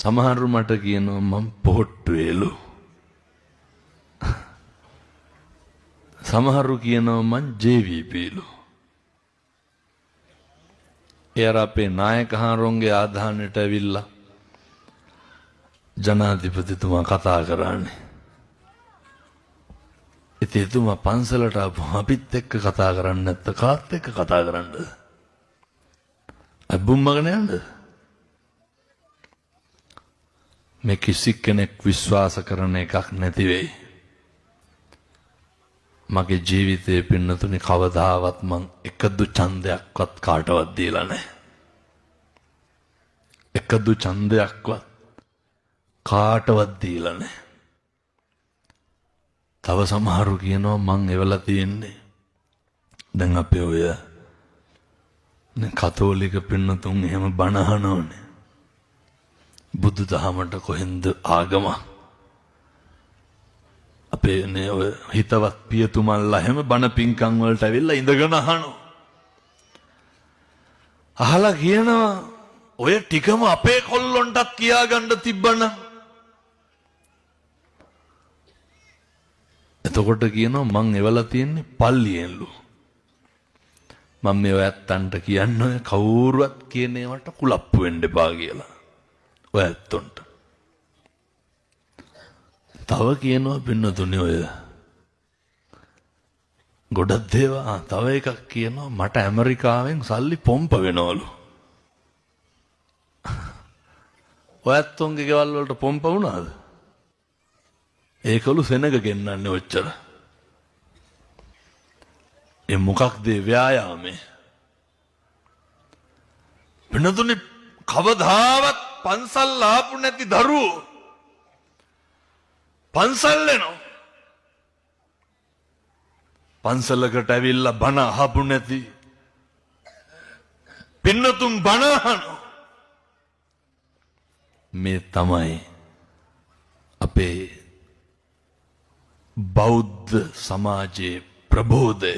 සමහරු මට කියනවා මම පොට්ටු වේලු. සමහරු කියනවා මං ජේවීපීලු. එයාර අපේ නායකහාරුන්ගේ ආධානයට ඇවිල්ලා ජනාධිපතිතුමා කතා කරන්නේ. ඉතින් එතුමා පන්සලට ආපු අපිත් එක්ක කතා කරන්නේ නැත්ත කාත් එක්ක කතා කරන්නද? අබුම්මගෙන යන්නද? මේ කිසි කෙනෙක් විශ්වාස කරන එකක් නැති වෙයි. මගේ ජීවිතයේ පින්නතුනි කවදාවත් මං එකදු ඡන්දයක්වත් කාටවත් දීලා නැහැ. එකදු ඡන්දයක්වත් කාටවත් දීලා නැහැ. තව සමහරු කියනවා මං එවලා තියෙන්නේ දැන් අපේ ඔය කතෝලික පින්නතුන් එහෙම බණ අහනෝනේ. බුදු දහමට කොහෙන්ද ආගම? අපේ නේ ඔය හිතවත් පියතුමන්ලා හැම බණ පින්කම් වලට ඇවිල්ලා ඉඳගෙන අහනවා. අහලා කියනවා ඔය ටිකම අපේ කොල්ලොන්ටත් කියාගන්න තිබ්බනම්. එතකොට කියනවා මං එවලා තියෙන්නේ පල්ලියෙන්ලු. මම මේ ඔයත්තන්ට කියන්නේ කවුරුවත් කියන ඒවට කුලප්පු වෙන්න එපා කියලා. ඔයත්තොන්ට. තව කියනවා පින්නතුනේ ඔය ගොඩක් දේවා තව එකක් කියනවා මට ඇමරිකාවෙන් සල්ලි පොම්ප වෙනවලු. ඔයත්තොන්ගේ ගෙවල් වලට පොම්ප වුණාද? ඒකලු සෙනග ගෙන්නන්නේ ඔච්චර. ඒ මොකක්ද ව්‍යායාමේ? පින්නතුනේ කවදාවත් පන්සල් ආපු නැති දරුවෝ පන්සල් එනවා. පන්සලකට ඇවිල්ලා බණ අහපු නැති පින්නතුන් බණ අහනවා. මේ තමයි අපේ බෞද්ධ සමාජයේ ප්‍රබෝධය.